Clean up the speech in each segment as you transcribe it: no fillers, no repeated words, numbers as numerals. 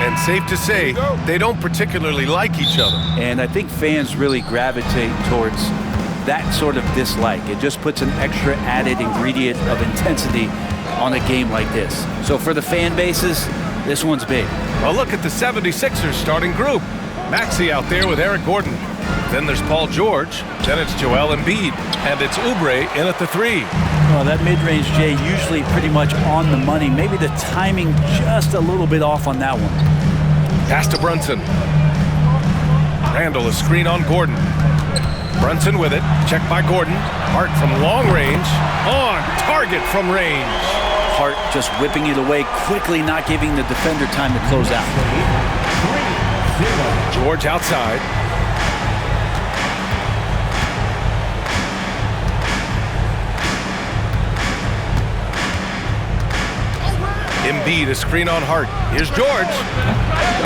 And safe to say, they don't particularly like each other. And I think fans really gravitate towards that sort of dislike. It just puts an extra added ingredient of intensity on a game like this. So for the fan bases, this one's big. Well, look at the 76ers starting group. Maxey out there with Eric Gordon. Then there's Paul George. Then it's Joel Embiid. And it's Oubre in at the 3. Well, that mid-range, Jay, usually pretty much on the money. Maybe the timing just a little bit off on that one. Pass to Brunson. Randall, a screen on Gordon. Brunson with it. Checked by Gordon. Hart from long range. On target from range. Hart just whipping it away quickly, not giving the defender time to close out. George outside. Embiid, a screen on Hart. Here's George.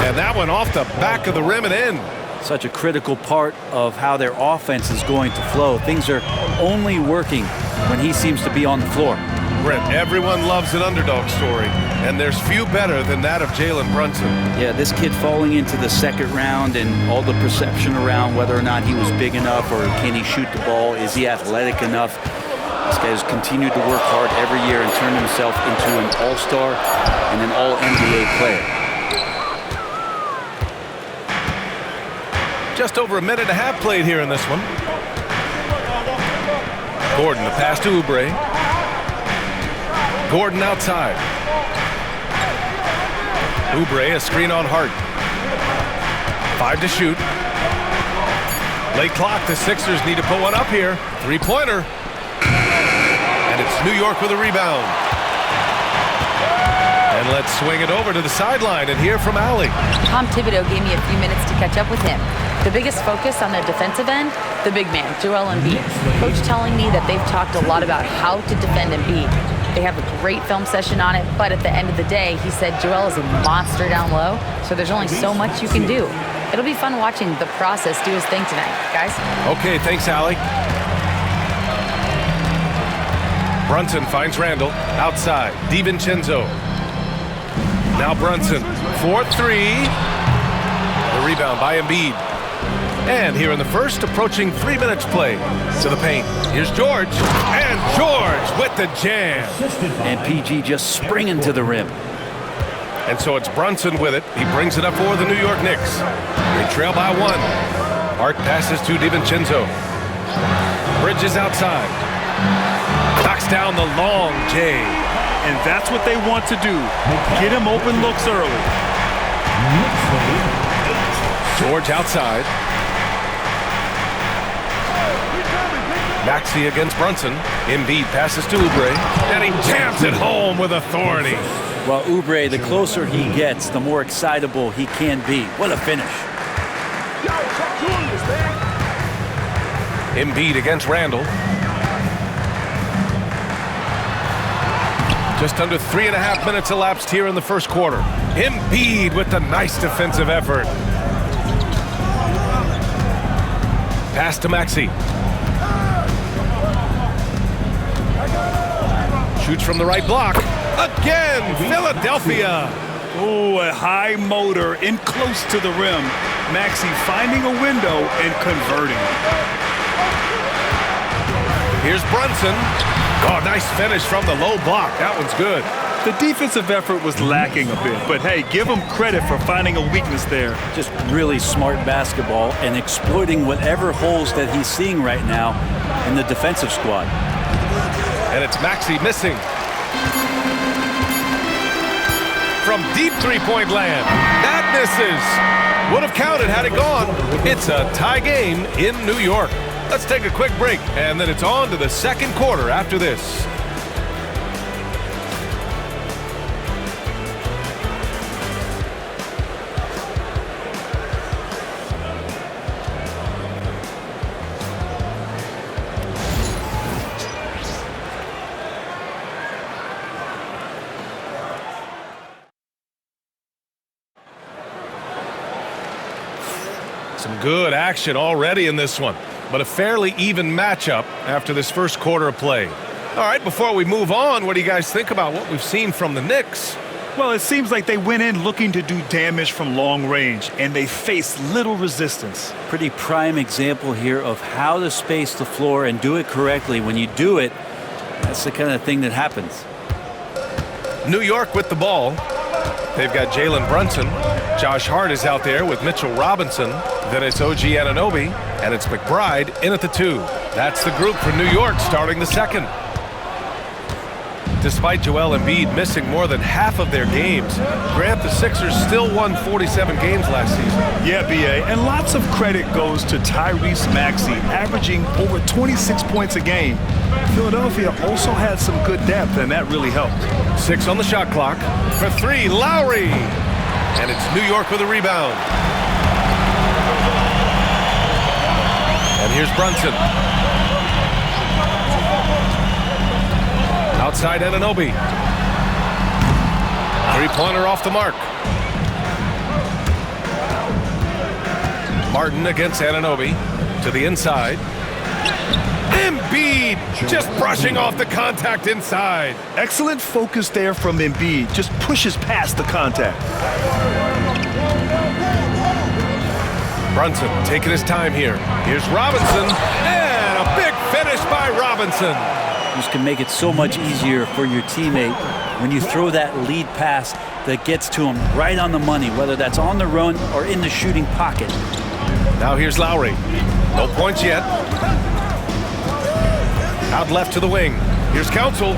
And that one off the back of the rim and in. Such a critical part of how their offense is going to flow. Things are only working when he seems to be on the floor. Brent, everyone loves an underdog story, and there's few better than that of Jalen Brunson. Yeah, this kid falling into the second round and all the perception around whether or not he was big enough or can he shoot the ball, is he athletic enough? This guy has continued to work hard every year and turned himself into an all-star and an all-NBA player. Just over a minute and a half played here in this one. Gordon, the pass to Oubre. Gordon outside. Oubre, a screen on Hart. 5 to shoot. Late clock, the Sixers need to put one up here. Three-pointer. And it's New York with a rebound. And let's swing it over to the sideline and hear from Allie. Tom Thibodeau gave me a few minutes to catch up with him. The biggest focus on their defensive end, the big man, Joel Embiid. Coach telling me that they've talked a lot about how to defend Embiid. They have a great film session on it, but at the end of the day, he said Joel is a monster down low, so there's only so much you can do. It'll be fun watching the process do his thing tonight, guys. Okay, thanks, Allie. Brunson finds Randall outside. DiVincenzo. Now Brunson, 4-3. The rebound by Embiid. And here in the first, approaching 3 minutes play. To the paint. Here's George. And George with the jam. And PG just springing to the rim. And so it's Brunson with it. He brings it up for the New York Knicks. They trail by 1. Hart passes to DiVincenzo. Bridges outside. Knocks down the long J. And that's what they want to do. Get him open looks early. George outside. Maxey against Brunson. Embiid passes to Oubre. And he jams it home with authority. Well, Oubre, the closer he gets, the more excitable he can be. What a finish. Embiid against Randall. Just under 3.5 minutes elapsed here in the first quarter. Embiid with the nice defensive effort. Pass to Maxey. Shoots from the right block. Again, Philadelphia. Ooh, a high motor in close to the rim. Maxey finding a window and converting. Here's Brunson. Oh, nice finish from the low block. That one's good. The defensive effort was lacking a bit, but hey, give him credit for finding a weakness there. Just really smart basketball and exploiting whatever holes that he's seeing right now in the defensive squad. And it's Maxey missing. From deep three-point land. That misses. Would have counted had it gone. It's a tie game in New York. Let's take a quick break, and then it's on to the second quarter after this. Some good action already in this one, but a fairly even matchup after this first quarter of play. All right, before we move on, what do you guys think about what we've seen from the Knicks? Well, it seems like they went in looking to do damage from long range, and they faced little resistance. Pretty prime example here of how to space the floor and do it correctly. When you do it, that's the kind of thing that happens. New York with the ball. They've got Jalen Brunson. Josh Hart is out there with Mitchell Robinson. Then it's OG Anunoby, and it's McBride in at the 2. That's the group for New York starting the second. Despite Joel Embiid missing more than half of their games, Grant, the Sixers still won 47 games last season. Yeah, B.A., and lots of credit goes to Tyrese Maxey, averaging over 26 points a game. Philadelphia also had some good depth, and that really helped. 6 on the shot clock. For 3, Lowry. And it's New York with a rebound. And here's Brunson. Outside Anunoby. Three-pointer off the mark. Martin against Anunoby to the inside. Embiid just brushing off the contact inside. Excellent focus there from Embiid. Just pushes past the contact. Brunson taking his time here. Here's Robinson. And a big finish by Robinson. Just can make it so much easier for your teammate when you throw that lead pass that gets to him right on the money, whether that's on the run or in the shooting pocket. Now here's Lowry. No points yet. Out left to the wing. Here's Council.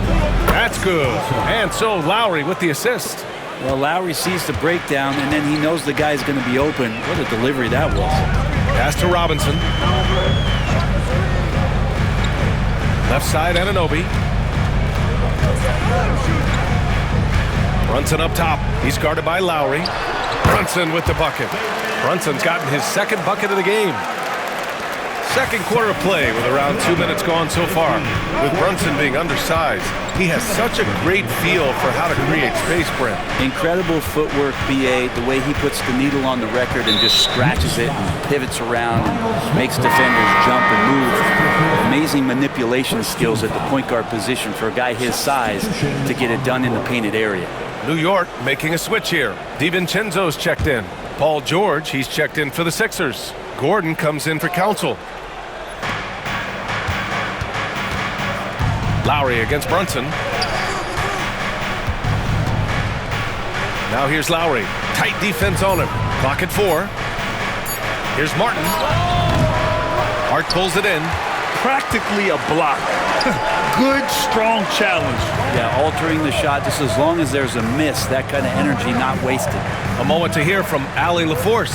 That's good. And so Lowry with the assist. Well, Lowry sees the breakdown, and then he knows the guy's going to be open. What a delivery that was. Pass to Robinson. Left side, Anunoby. Brunson up top. He's guarded by Lowry. Brunson with the bucket. Brunson's gotten his second bucket of the game. Second quarter of play with around 2 minutes gone so far. With Brunson being undersized, he has such a great feel for how to create space, Brent. Incredible footwork, B.A., the way he puts the needle on the record and just scratches it and pivots around and makes defenders jump and move. Amazing manipulation skills at the point guard position for a guy his size to get it done in the painted area. New York making a switch here. DiVincenzo's checked in. Paul George, he's checked in for the Sixers. Gordon comes in for Council. Lowry against Brunson. Now here's Lowry. Tight defense on him. Clock at 4. Here's Martin. Hart pulls it in. Practically a block. Good, strong challenge. Yeah, altering the shot just as long as there's a miss. That kind of energy not wasted. A moment to hear from Allie LaForce.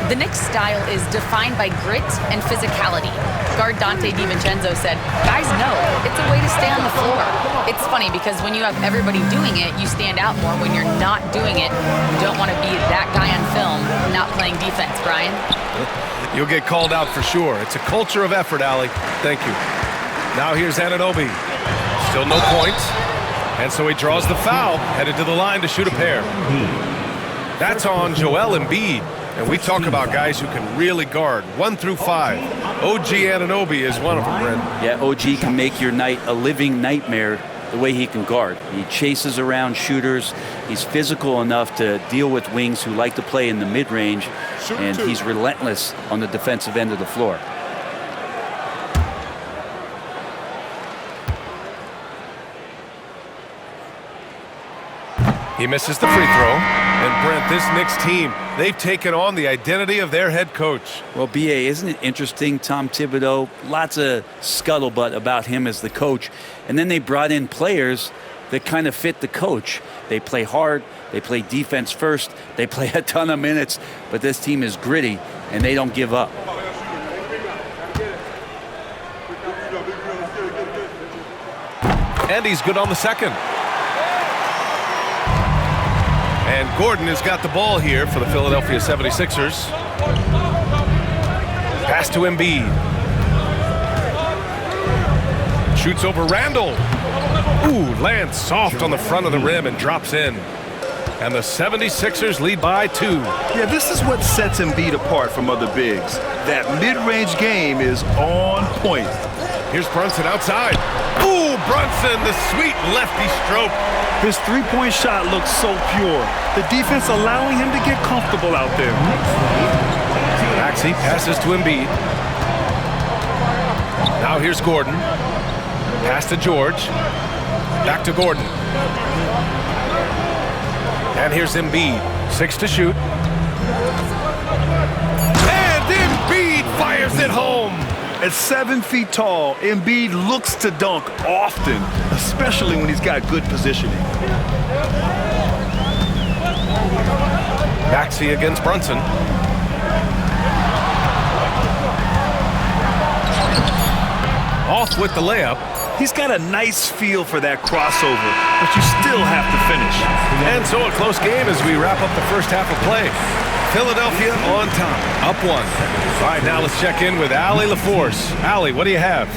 The Knicks' style is defined by grit and physicality. Guard Dante DiVincenzo said, guys know it's a way to stay on the floor. It's funny because when you have everybody doing it, you stand out more. When you're not doing it, you don't want to be that guy on film not playing defense, Brian. You'll get called out for sure. It's a culture of effort, Allie. Thank you. Now here's Anunoby. Still no points. And so he draws the foul, headed to the line to shoot a pair. That's on Joel Embiid. And we talk about guys who can really guard 1 through 5. OG Anunoby is one of them, Brent. Yeah, OG can make your night a living nightmare the way he can guard. He chases around shooters. He's physical enough to deal with wings who like to play in the mid-range. And he's relentless on the defensive end of the floor. He misses the free throw. And Brent, this Knicks team, they've taken on the identity of their head coach. Well, B.A., isn't it interesting, Tom Thibodeau? Lots of scuttlebutt about him as the coach. And then they brought in players that kind of fit the coach. They play hard. They play defense first. They play a ton of minutes. But this team is gritty, and they don't give up. And he's good on the second. And Gordon has got the ball here for the Philadelphia 76ers. Pass to Embiid. Shoots over Randall. Ooh, lands soft on the front of the rim and drops in. And the 76ers lead by 2. Yeah, this is what sets Embiid apart from other bigs. That mid-range game is on point. Here's Brunson outside. Ooh, Brunson, the sweet lefty stroke. His three-point shot looks so pure. The defense allowing him to get comfortable out there. Maxey passes to Embiid. Now here's Gordon. Pass to George. Back to Gordon. And here's Embiid. 6 to shoot. And Embiid fires it home. At 7 feet tall, Embiid looks to dunk often, especially when he's got good positioning. Maxey against Brunson. Off with the layup. He's got a nice feel for that crossover, but you still have to finish. And so a close game as we wrap up the first half of play. Philadelphia on top, up 1. All right, now let's check in with Allie LaForce. Allie, what do you have?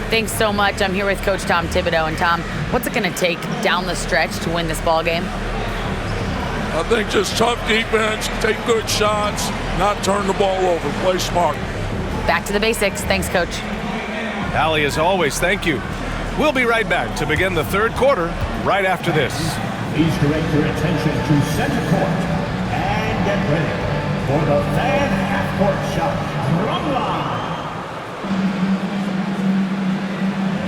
Thanks so much. I'm here with Coach Tom Thibodeau. And Tom, what's it going to take down the stretch to win this ball game? I think just tough defense, take good shots, not turn the ball over, play smart. Back to the basics. Thanks, Coach. Allie, as always, thank you. We'll be right back to begin the third quarter right after this. Please direct your attention to center court and get ready for the fan half-court shot drum line.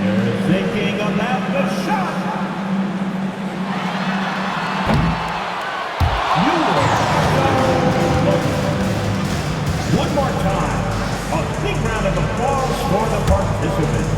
You're thinking about the shot. You are so lucky. One more time. A big round of applause for the participants.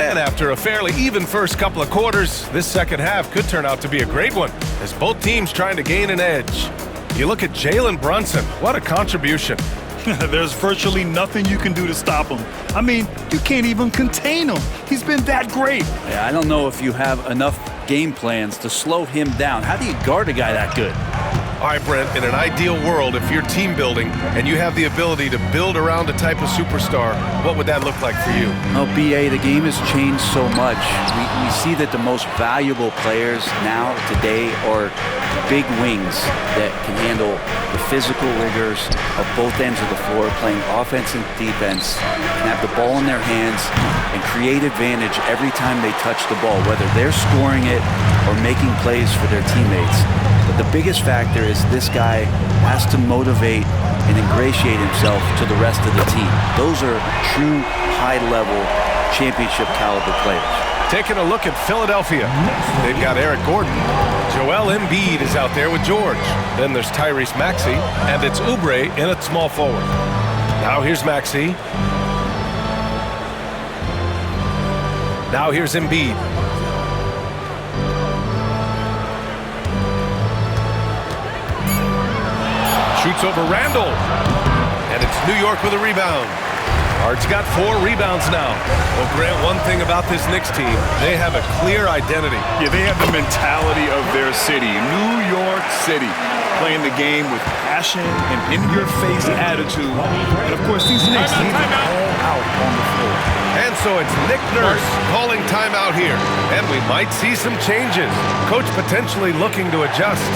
And after a fairly even first couple of quarters, this second half could turn out to be a great one as both teams trying to gain an edge. You look at Jalen Brunson, what a contribution. There's virtually nothing you can do to stop him. I mean, you can't even contain him. He's been that great. Yeah, I don't know if you have enough game plans to slow him down. How do you guard a guy that good? All right, Brent, in an ideal world, if you're team building and you have the ability to build around a type of superstar, what would that look like for you? Well, BA, the game has changed so much. We see that the most valuable players now, today, are big wings that can handle the physical rigors of both ends of the floor, playing offense and defense, can have the ball in their hands and create advantage every time they touch the ball, whether they're scoring it or making plays for their teammates. But the biggest factor is this guy has to motivate and ingratiate himself to the rest of the team. Those are true high-level championship caliber players. Taking a look at Philadelphia. They've got Eric Gordon. Joel Embiid is out there with George. Then there's Tyrese Maxey, and it's Oubre in at small forward. Now here's Maxey. Now here's Embiid. Shoots over Randall. And it's New York with a rebound. Hart's got 4 rebounds now. Well, Grant, one thing about this Knicks team, they have a clear identity. Yeah, they have the mentality of their city, New York City, playing the game with passion and in-your-face attitude. And, of course, these Knicks need it all out on the floor. And so it's Nick Nurse calling timeout here. And we might see some changes. Coach potentially looking to adjust.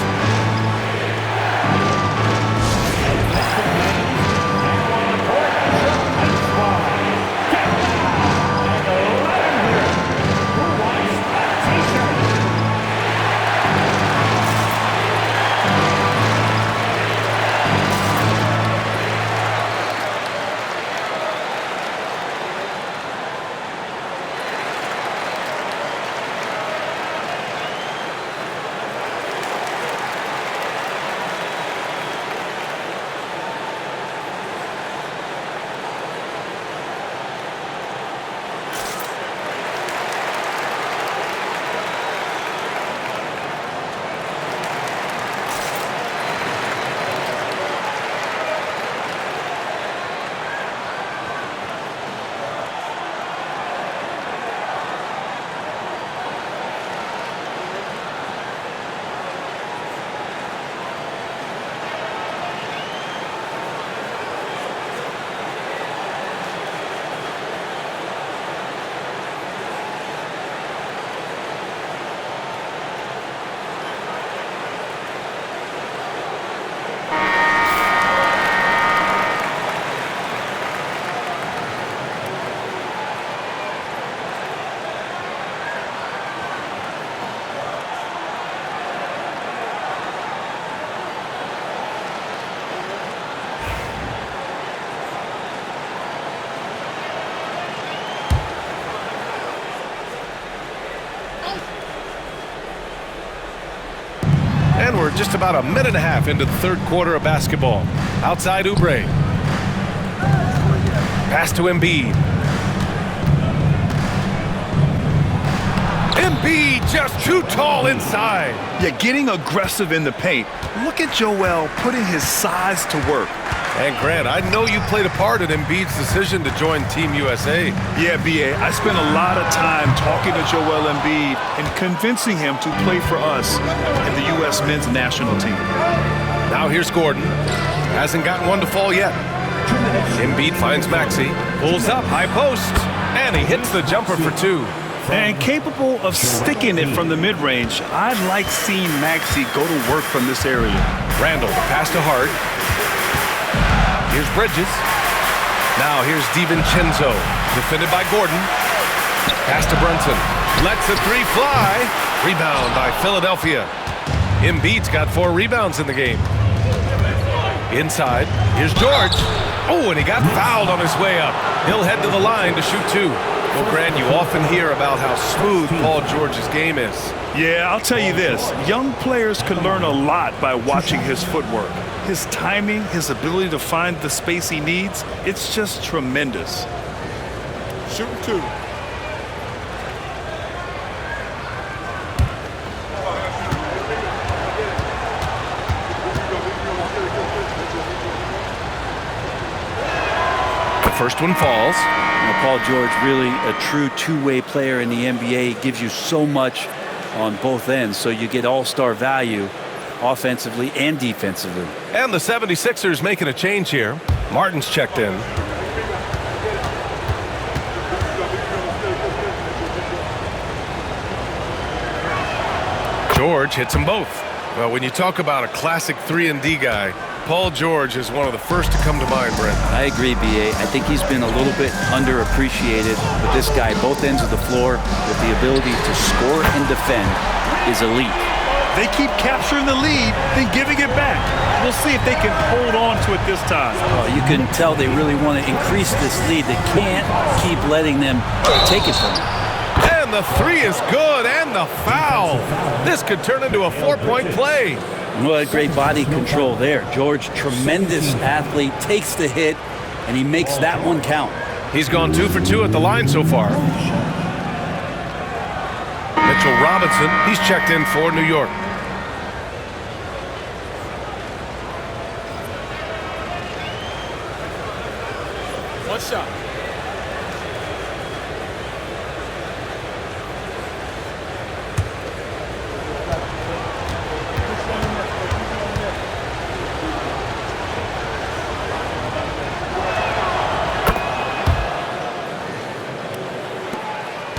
just about a minute and a half into the third quarter of basketball. Outside Oubre. Pass to Embiid. Embiid just too tall inside. Yeah, getting aggressive in the paint. Look at Joel putting his size to work. And Grant, I know you played a part in Embiid's decision to join Team USA. Yeah, B.A., I spent a lot of time talking to Joel Embiid and convincing him to play for us in the U.S. men's national team. Now here's Gordon. Hasn't gotten one to fall yet. Embiid finds Maxey. Pulls up, high post. And he hits the jumper for two. And capable of sticking it from the mid-range, I like seeing Maxey go to work from this area. Randall, pass to Hart. Here's Bridges. Now here's DiVincenzo. Defended by Gordon. Pass to Brunson. Lets a three fly. Rebound by Philadelphia. Embiid's got 4 rebounds in the game. Inside. Here's George. Oh, and he got fouled on his way up. He'll head to the line to shoot 2. Well, Grant, you often hear about how smooth Paul George's game is. Yeah, I'll tell you this. Young players can learn a lot by watching his footwork. His timing, his ability to find the space he needs, it's just tremendous. Shooting 2. The first one falls. Paul George, really a true two-way player in the NBA. He gives you so much on both ends, so you get all-star value offensively and defensively. And the 76ers making a change here. Martin's checked in. George hits them both. Well, when you talk about a classic 3-and-D guy, Paul George is one of the first to come to mind, Brent. I agree, B.A. I think he's been a little bit underappreciated, but this guy, both ends of the floor, with the ability to score and defend, is elite. They keep capturing the lead, then giving it back. We'll see if they can hold on to it this time. You can tell they really want to increase this lead. They can't keep letting them take it from them. And the 3 is good, and the foul. This could turn into a 4-point play. What great body control there. George, tremendous athlete, takes the hit, and he makes that one count. He's gone 2 for 2 at the line so far. Mitchell Robinson, he's checked in for New York. One shot.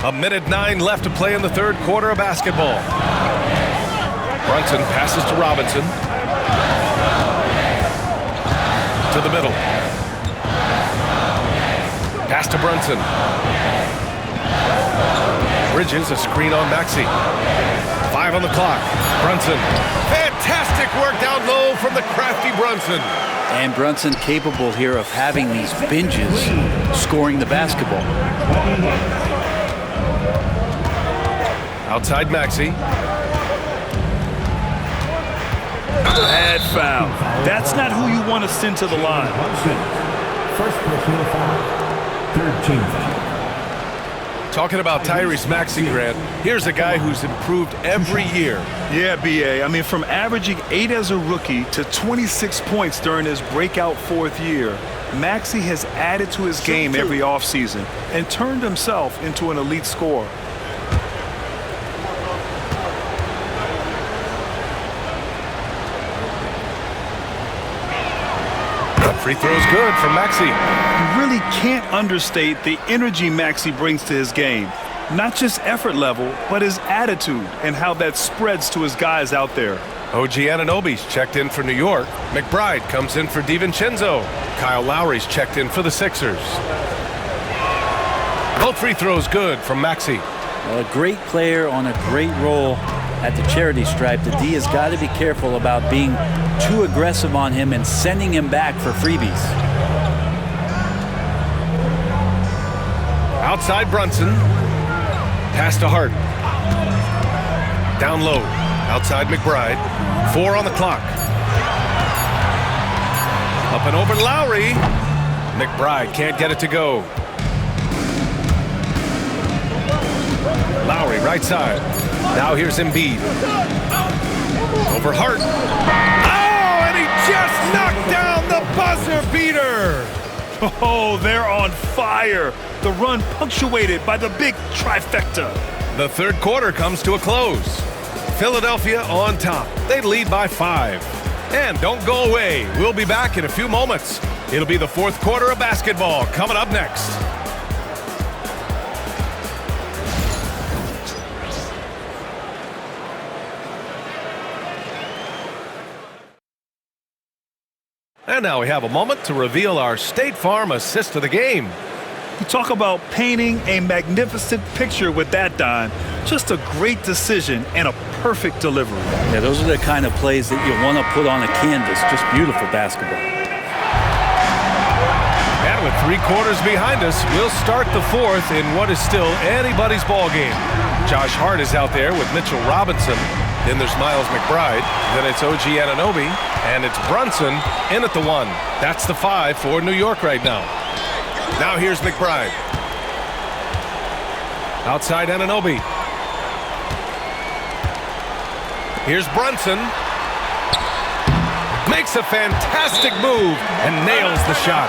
A minute 9 left to play in the third quarter of basketball. Brunson passes to Robinson. To the middle. Pass to Brunson. Bridges, a screen on Maxey. 5 on the clock. Brunson. Fantastic work down low from the crafty Brunson. And Brunson capable here of having these binges scoring the basketball. Outside Maxey. Bad foul. That's not who you want to send to the line. First personal foul. Third team foul. Talking about Tyrese Maxey, Grant, here's a guy who's improved every year. Yeah, B.A. I mean, from averaging 8 as a rookie to 26 points during his breakout 4th year, Maxey has added to his game every offseason and turned himself into an elite scorer. Free throw's good from Maxey. You really can't understate the energy Maxey brings to his game. Not just effort level, but his attitude and how that spreads to his guys out there. OG Anunoby's checked in for New York. McBride comes in for DiVincenzo. Kyle Lowry's checked in for the Sixers. Both free throws good from Maxey. A great player on a great role at the charity stripe. The D has got to be careful about being too aggressive on him and sending him back for freebies. Outside Brunson. Pass to Hart. Down low. Outside McBride. 4 on the clock. Up and over Lowry. McBride can't get it to go. Lowry, right side. Now here's Embiid. Over Hart. Oh, and he just knocked down the buzzer beater. Oh, they're on fire. The run punctuated by the big trifecta. The third quarter comes to a close. Philadelphia on top. They lead by 5. And don't go away. We'll be back in a few moments. It'll be the fourth quarter of basketball coming up next. And now we have a moment to reveal our State Farm assist of the game. You talk about painting a magnificent picture with that, Don. Just a great decision and a perfect delivery. Yeah, those are the kind of plays that you want to put on a canvas. Just beautiful basketball. And with 3 quarters behind us, we'll start the fourth in what is still anybody's ball game. Josh Hart is out there with Mitchell Robinson. Then there's Miles McBride. Then it's OG Anunoby. And it's Brunson in at the 1. That's the 5 for New York right now. Now here's McBride. Outside Anunoby. Here's Brunson. Makes a fantastic move and nails the shot.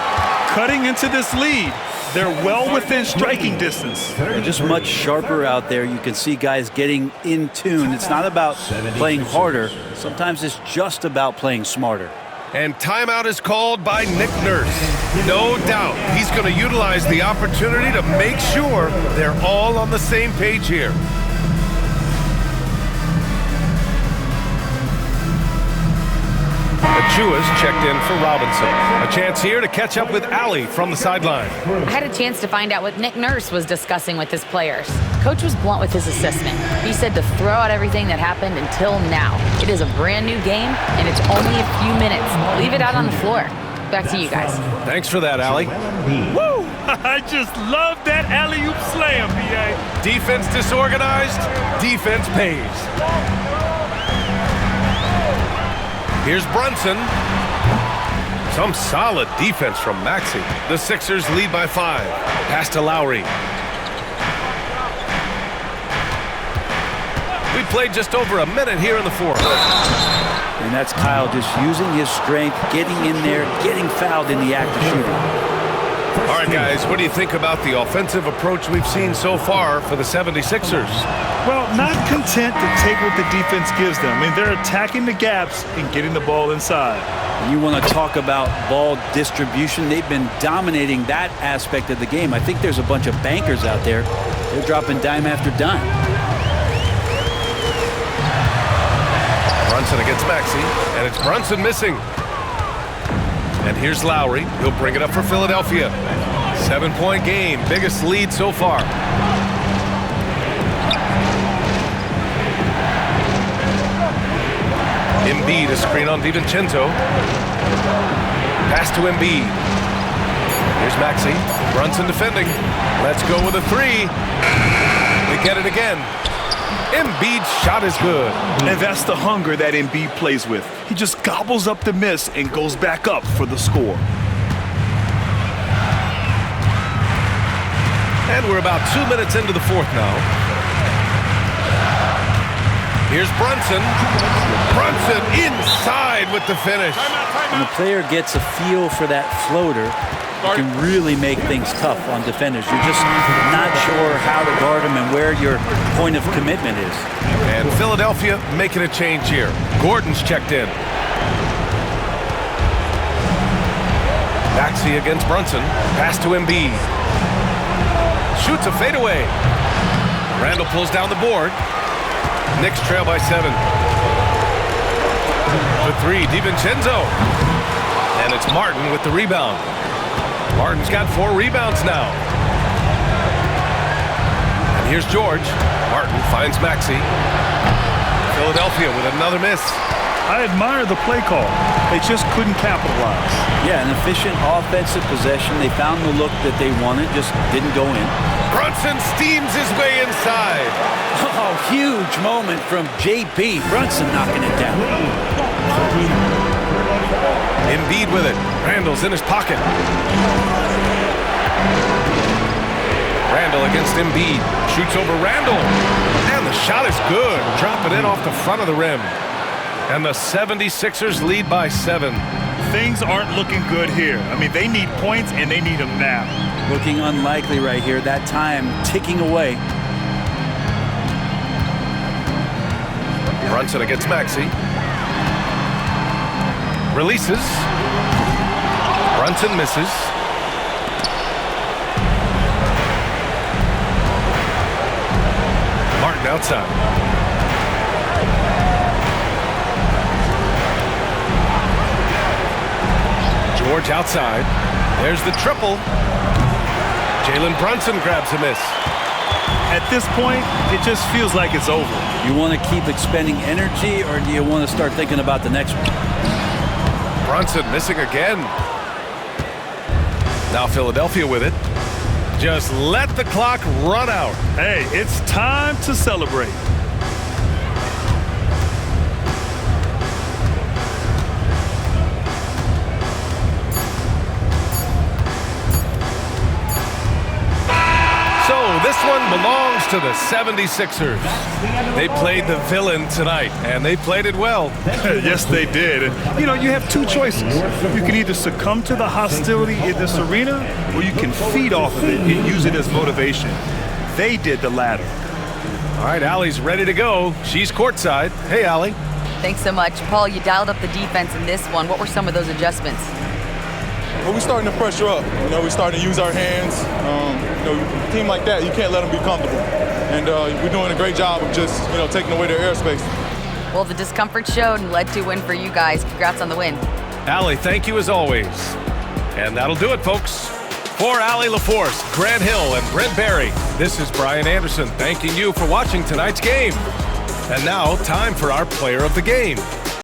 Cutting into this lead. They're well within striking distance. They're just much sharper out there. You can see guys getting in tune. It's not about playing harder. Sometimes it's just about playing smarter. And timeout is called by Nick Nurse. No doubt he's going to utilize the opportunity to make sure they're all on the same page here. Achua's checked in for Robinson. A chance here to catch up with Allie from the sideline. I had a chance to find out what Nick Nurse was discussing with his players. Coach was blunt with his assessment. He said to throw out everything that happened until now. It is a brand new game, and it's only a few minutes. Leave it out on the floor. Back to you guys. Thanks for that, Allie. Woo! I just love that alley-oop slam, B.A. Defense disorganized, defense pays. Here's Brunson. Some solid defense from Maxey. The Sixers lead by 5. Pass to Lowry. We played just over a minute here in the fourth. And that's Kyle just using his strength, getting in there, getting fouled in the act of shooting. All right, guys, what do you think about the offensive approach we've seen so far for the 76ers? Well, not content to take what the defense gives them. I mean, they're attacking the gaps and getting the ball inside. You want to talk about ball distribution. They've been dominating that aspect of the game. I think there's a bunch of bankers out there. They're dropping dime after dime. Brunson against Maxey, and it's Brunson missing. And here's Lowry. He'll bring it up for Philadelphia. 7-point game, biggest lead so far. Embiid, a screen on DiVincenzo. Pass to Embiid. Here's Maxey. Brunson defending. Let's go with a 3. They get it again. Embiid's shot is good. And that's the hunger that Embiid plays with. He just gobbles up the miss and goes back up for the score. And we're about 2 minutes into the fourth now. Here's Brunson. Brunson inside with the finish. When the player gets a feel for that floater, it can really make things tough on defenders. You're just not sure how to guard them and where your point of commitment is. And Philadelphia making a change here. Gordon's checked in. Maxey against Brunson. Pass to Embiid. Shoots a fadeaway. Randall pulls down the board. Knicks trail by 7. The 3, DiVincenzo. And it's Martin with the rebound. Martin's got 4 rebounds now. And here's George. Martin finds Maxey. Philadelphia with another miss. I admire the play call. They just couldn't capitalize. Yeah, an efficient offensive possession. They found the look that they wanted, just didn't go in. Brunson steams his way inside. Oh, huge moment from JB. Brunson knocking it down. Embiid with it. Randall's in his pocket. Randall against Embiid. Shoots over Randall. And the shot is good. Drop it in off the front of the rim. And the 76ers lead by 7. Things aren't looking good here. I mean, they need points, and they need them now. Looking unlikely right here. That time ticking away. Brunson against Maxey. Releases. Brunson misses. Martin outside. George outside. There's the triple. Jalen Brunson grabs a miss. At this point, it just feels like it's over. You want to keep expending energy, or do you want to start thinking about the next one? Brunson missing again. Now Philadelphia with it. Just let the clock run out. Hey, it's time to celebrate. This one belongs to the 76ers. They played the villain tonight, and they played it well. Yes, they did. And, you know, you have two choices. You can either succumb to the hostility in this arena, or you can feed off of it and use it as motivation. They did the latter. All right, Allie's ready to go. She's courtside. Hey, Allie. Thanks so much. Paul, you dialed up the defense in this one. What were some of those adjustments? Well, we're starting to pressure up. You know, we're starting to use our hands. You know, a team like that, you can't let them be comfortable. And we're doing a great job of just, you know, taking away their airspace. Well, the discomfort showed and led to a win for you guys. Congrats on the win. Allie, thank you as always. And that'll do it, folks. For Allie LaForce, Grant Hill, and Brent Barry, this is Brian Anderson thanking you for watching tonight's game. And now, time for our player of the game.